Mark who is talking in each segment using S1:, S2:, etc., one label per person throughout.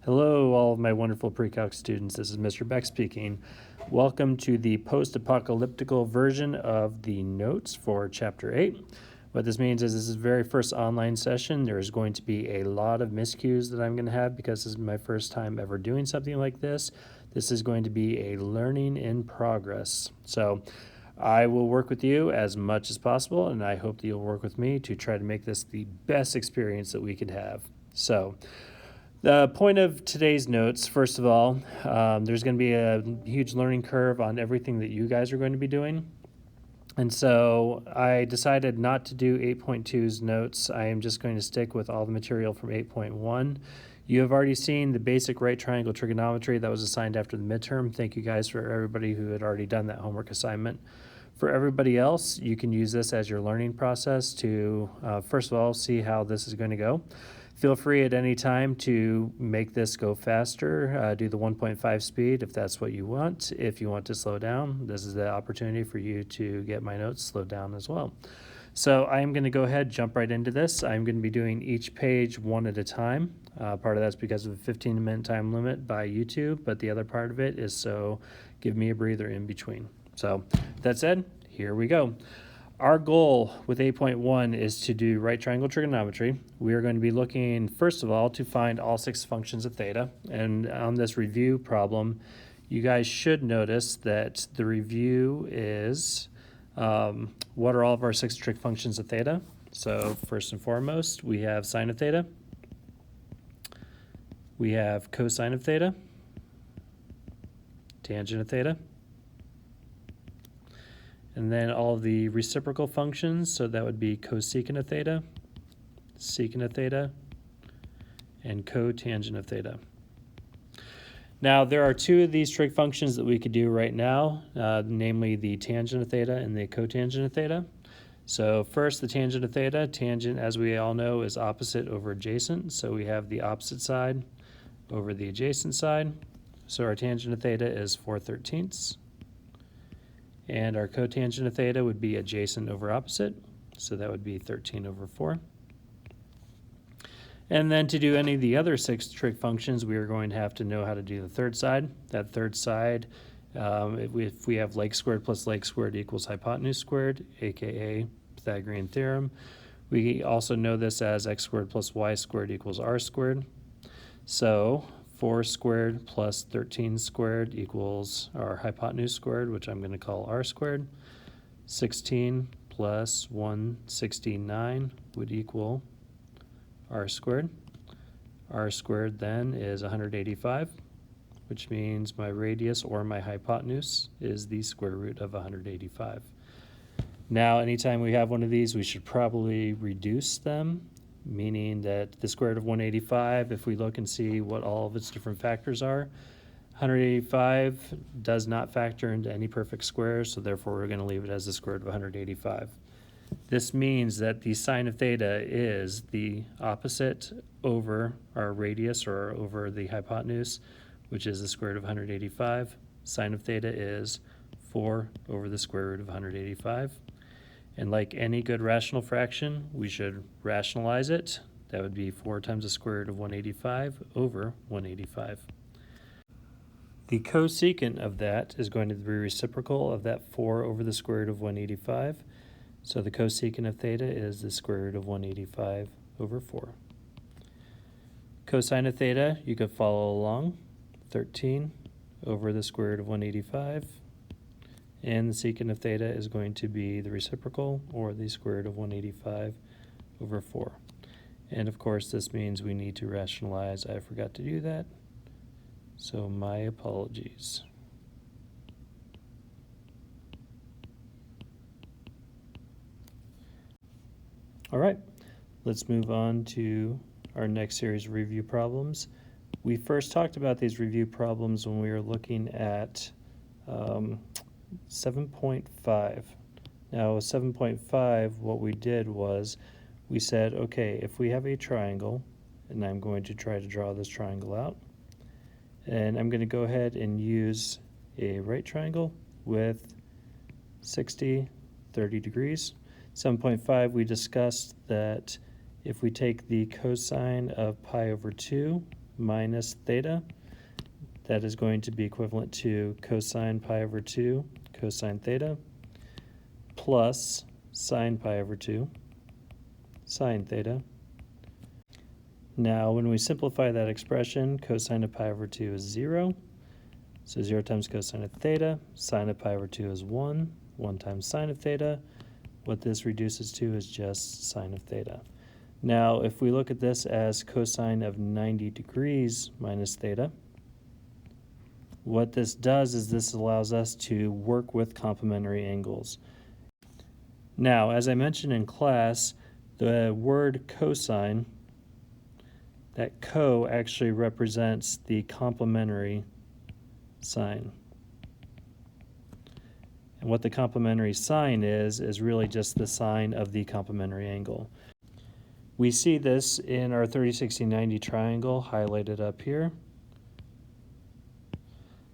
S1: Hello, all of my wonderful pre-calc students. This is Mr. Beck speaking. Welcome to the post-apocalyptical version of the notes for Chapter 8. What this means is this is the very first online session. There's going to be a lot of miscues that I'm going to have because this is my first time ever doing something like this. This is going to be a learning in progress. So I will work with you as much as possible, and I hope that you'll work with me to try to make this the best experience that we could have. So the point of today's notes, first of all, there's going to be a huge learning curve on everything that you guys are going to be doing. And so I decided not to do 8.2's notes. I am just going to stick with all the material from 8.1. You have already seen the basic right triangle trigonometry that was assigned after the midterm. Thank you guys for everybody who had already done that homework assignment. For everybody else, you can use this as your learning process to, first of all, see how this is going to go. Feel free at any time to make this go faster, do the 1.5 speed if that's what you want. If you want to slow down, this is the opportunity for you to get my notes slowed down as well. So I'm going to go ahead, jump right into this. I'm going to be doing each page one at a time. Part of that's because of a 15-minute time limit by YouTube, but the other part of it is so give me a breather in between. So that said, here we go. Our goal with 8.1 is to do right triangle trigonometry. We are going to be looking, first of all, to find all 6 functions of theta. And on this review problem, you guys should notice that the review is what are all of our 6 trig functions of theta. So first and foremost, we have sine of theta. We have cosine of theta, tangent of theta, and then all of the reciprocal functions, so that would be cosecant of theta, secant of theta, and cotangent of theta. Now, there are 2 of these trig functions that we could do right now, namely the tangent of theta and the cotangent of theta. So first, the tangent of theta. Tangent, as we all know, is opposite over adjacent, so we have the opposite side over the adjacent side. So our tangent of theta is 4/13. And our cotangent of theta would be adjacent over opposite, so that would be 13/4. And then to do any of the other 6 trig functions, we are going to have to know how to do the third side. That third side, if we have leg squared plus leg squared equals hypotenuse squared, aka Pythagorean theorem. We also know this as x squared plus y squared equals r squared. So 4 squared plus 13 squared equals our hypotenuse squared, which I'm going to call r squared. 16 plus 169 would equal r squared. R squared then is 185, which means my radius or my hypotenuse is the square root of 185. Now, anytime we have one of these, we should probably reduce them, meaning that the square root of 185, if we look and see what all of its different factors are, 185 does not factor into any perfect squares, so therefore we're going to leave it as the square root of 185. This means that the sine of theta is the opposite over our radius or over the hypotenuse, which is the square root of 185. Sine of theta is 4 over the square root of 185. And like any good rational fraction, we should rationalize it. That would be 4 times the square root of 185 over 185. The cosecant of that is going to be reciprocal of that 4 over the square root of 185. So the cosecant of theta is the square root of 185 over 4. Cosine of theta, you could follow along, 13 over the square root of 185. And the secant of theta is going to be the reciprocal, or the square root of 185 over 4. And of course, this means we need to rationalize. I forgot to do that, so my apologies. All right, let's move on to our next series of review problems. We first talked about these review problems when we were looking at 7.5. Now with 7.5, what we did was we said, okay, if we have a triangle, and I'm going to try to draw this triangle out, and I'm going to go ahead and use a right triangle with 60, 30 degrees. 7.5, we discussed that if we take the cosine of pi over 2 minus theta. That is going to be equivalent to cosine pi over 2 cosine theta plus sine pi over 2 sine theta. Now, when we simplify that expression, cosine of pi over 2 is 0. So 0 times cosine of theta, sine of pi over 2 is 1, 1 times sine of theta. What this reduces to is just sine of theta. Now, if we look at this as cosine of 90 degrees minus theta, what this does is this allows us to work with complementary angles. Now, as I mentioned in class, the word cosine, that co actually represents the complementary sign. And what the complementary sign is really just the sign of the complementary angle. We see this in our 30, 60, 90 triangle highlighted up here.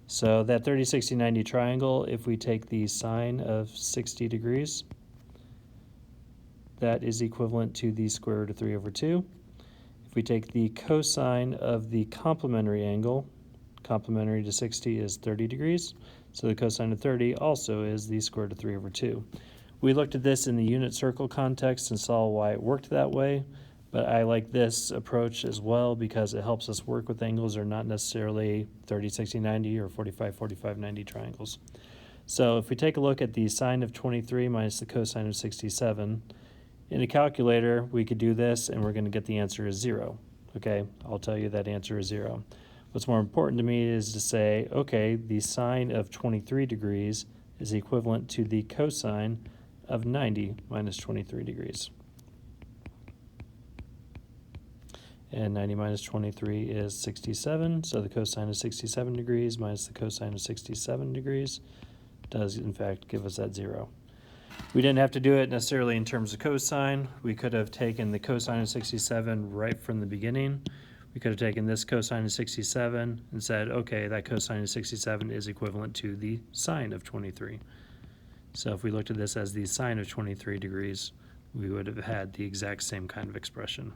S1: So that 30, 60, 90 triangle, if we take the sine of 60 degrees, that is equivalent to the square root of 3 over 2. If we take the cosine of the complementary angle, complementary to 60 is 30 degrees, so the cosine of 30 also is the square root of 3 over 2. We looked at this in the unit circle context and saw why it worked that way, but I like this approach as well because it helps us work with angles that are not necessarily 30, 60, 90 or 45, 45, 90 triangles. So if we take a look at the sine of 23 minus the cosine of 67, in a calculator we could do this and we're going to get the answer as 0. Okay, I'll tell you that answer is 0. What's more important to me is to say, okay, the sine of 23 degrees is equivalent to the cosine of 90 minus 23 degrees. And 90 minus 23 is 67, so the cosine of 67 degrees minus the cosine of 67 degrees does in fact give us that 0. We didn't have to do it necessarily in terms of cosine. We could have taken the cosine of 67 right from the beginning. We could have taken this cosine of 67 and said, okay, that cosine of 67 is equivalent to the sine of 23. So if we looked at this as the sine of 23 degrees, we would have had the exact same kind of expression.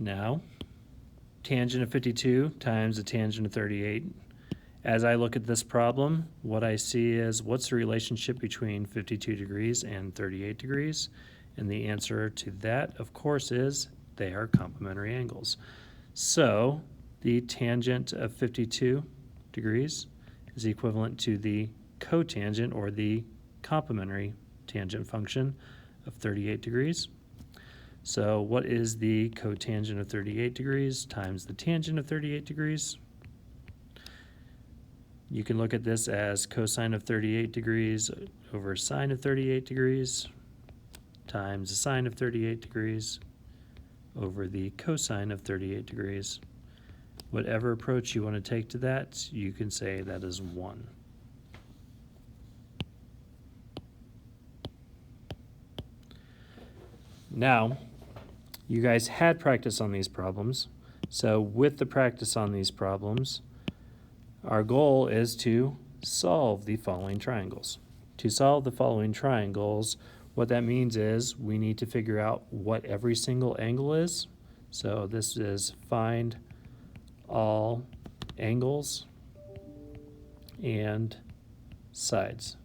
S1: Now, tangent of 52 times the tangent of 38. As I look at this problem, what I see is what's the relationship between 52 degrees and 38 degrees? And the answer to that, of course, is they are complementary angles. So the tangent of 52 degrees is equivalent to the cotangent or the complementary tangent function of 38 degrees. So what is the cotangent of 38 degrees times the tangent of 38 degrees? You can look at this as cosine of 38 degrees over sine of 38 degrees times the sine of 38 degrees over the cosine of 38 degrees. Whatever approach you want to take to that, you can say that is 1. Now, you guys had practice on these problems. So with the practice on these problems, our goal is to solve the following triangles. To solve the following triangles, what that means is we need to figure out what every single angle is. So this is find all angles and sides.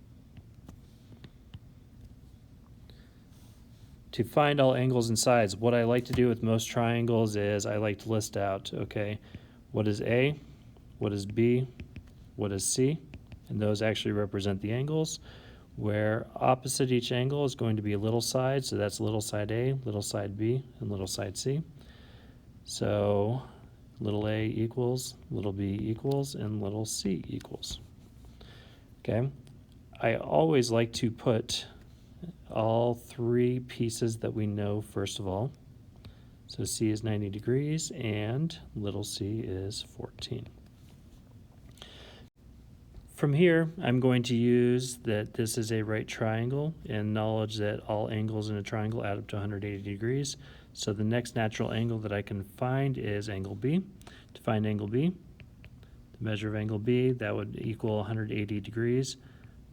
S1: To find all angles and sides, what I like to do with most triangles is I like to list out, okay, what is A, what is B, what is C, and those actually represent the angles, where opposite each angle is going to be a little side, so that's little side A, little side B, and little side C. So little a equals, little b equals, and little c equals. Okay, I always like to put all three pieces that we know first of all. So c is 90 degrees and little c is 14. From here, I'm going to use that this is a right triangle and knowledge that all angles in a triangle add up to 180 degrees. So the next natural angle that I can find is angle B. To find angle B, the measure of angle B, that would equal 180 degrees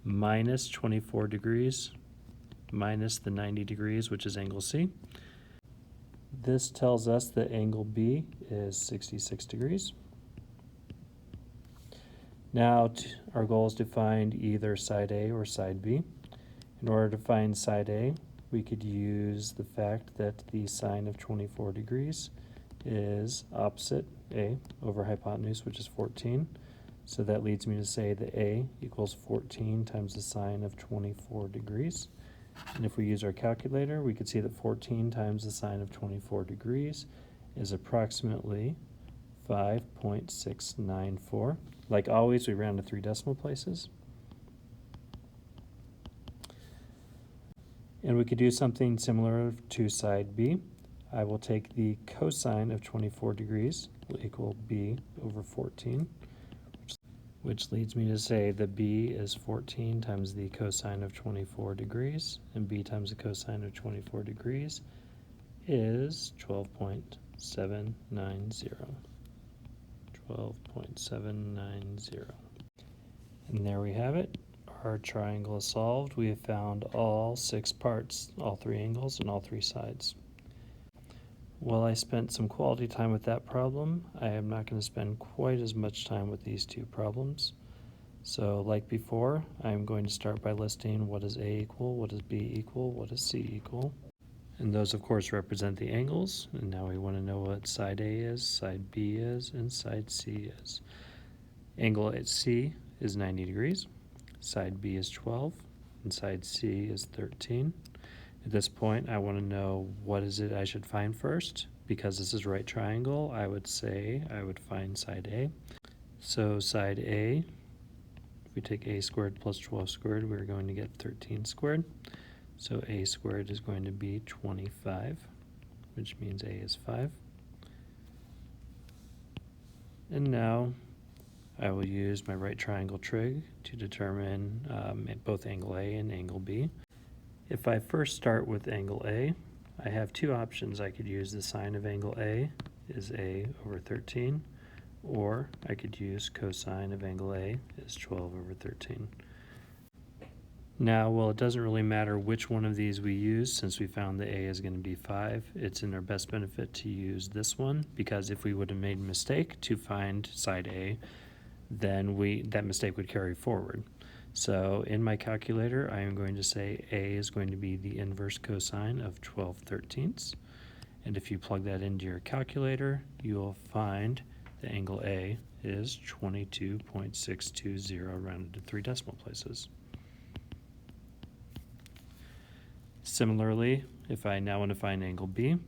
S1: minus 24 degrees minus the 90 degrees, which is angle C. This tells us that angle B is 66 degrees. Now our goal is to find either side A or side B. In order to find side A, we could use the fact that the sine of 24 degrees is opposite A over hypotenuse, which is 14. So that leads me to say that A equals 14 times the sine of 24 degrees. And if we use our calculator, we could see that 14 times the sine of 24 degrees is approximately 5.694. Like always, we round to 3 decimal places. And we could do something similar to side B. I will take the cosine of 24 degrees will equal B over 14, which leads me to say that B is 14 times the cosine of 24 degrees, and B times the cosine of 24 degrees is 12.790. 12.790. And there we have it. Our triangle is solved. We have found all 6 parts, all 3 angles, and all 3 sides. While I spent some quality time with that problem, I am not going to spend quite as much time with these 2 problems. So like before, I'm going to start by listing what is A equal, what is B equal, what is C equal. And those, of course, represent the angles. And now we want to know what side A is, side B is, and side C is. Angle at C is 90 degrees, side B is 12, and side C is 13. At this point, I want to know what is it I should find first. Because this is right triangle, I would say I would find side A. So side A, if we take A squared plus 12 squared, we're going to get 13 squared. So A squared is going to be 25, which means A is 5. And now I will use my right triangle trig to determine both angle A and angle B. If I first start with angle A, I have 2 options. I could use the sine of angle A is A over 13, or I could use cosine of angle A is 12 over 13. Now, well, it doesn't really matter which one of these we use since we found the A is going to be 5. It's in our best benefit to use this one because if we would have made a mistake to find side A, then that mistake would carry forward. So in my calculator, I am going to say A is going to be the inverse cosine of 12/13. And if you plug that into your calculator, you will find the angle A is 22.620 rounded to 3 decimal places. Similarly, if I now want to find angle B,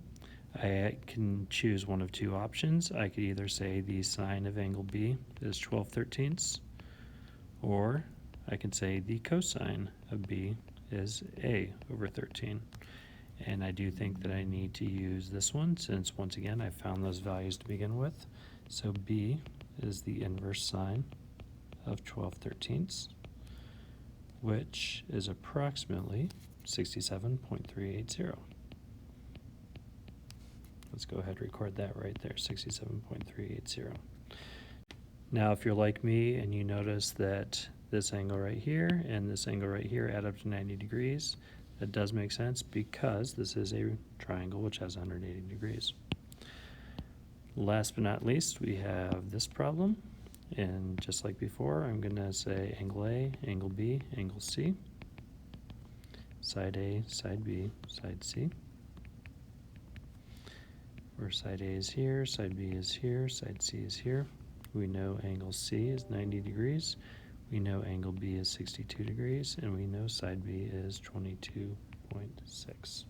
S1: I can choose one of 2 options. I could either say the sine of angle B is 12/13, or I can say the cosine of B is A over 13. And I do think that I need to use this one since, once again, I found those values to begin with. So B is the inverse sine of 12/13, which is approximately 67.380. Let's go ahead and record that right there, 67.380. Now, if you're like me and you notice that this angle right here and this angle right here add up to 90 degrees, that does make sense because this is a triangle which has 180 degrees. Last but not least, we have this problem. And just like before, I'm going to say angle A, angle B, angle C, side A, side B, side C. Where side A is here, side B is here, side C is here. We know angle C is 90 degrees. We know angle B is 62 degrees, and we know side B is 22.6.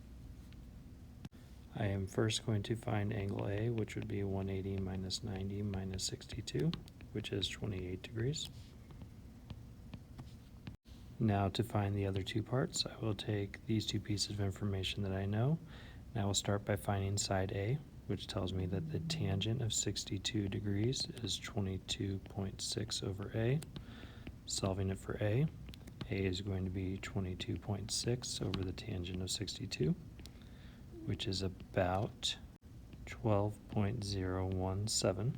S1: I am first going to find angle A, which would be 180 minus 90 minus 62, which is 28 degrees. Now to find the other 2 parts, I will take these 2 pieces of information that I know, and I will start by finding side A, which tells me that the tangent of 62 degrees is 22.6 over A. Solving it for A is going to be 22.6 over the tangent of 62, which is about 12.017,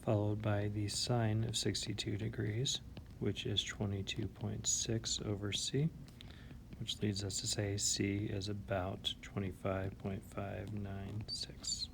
S1: followed by the sine of 62 degrees, which is 22.6 over C, which leads us to say C is about 25.596.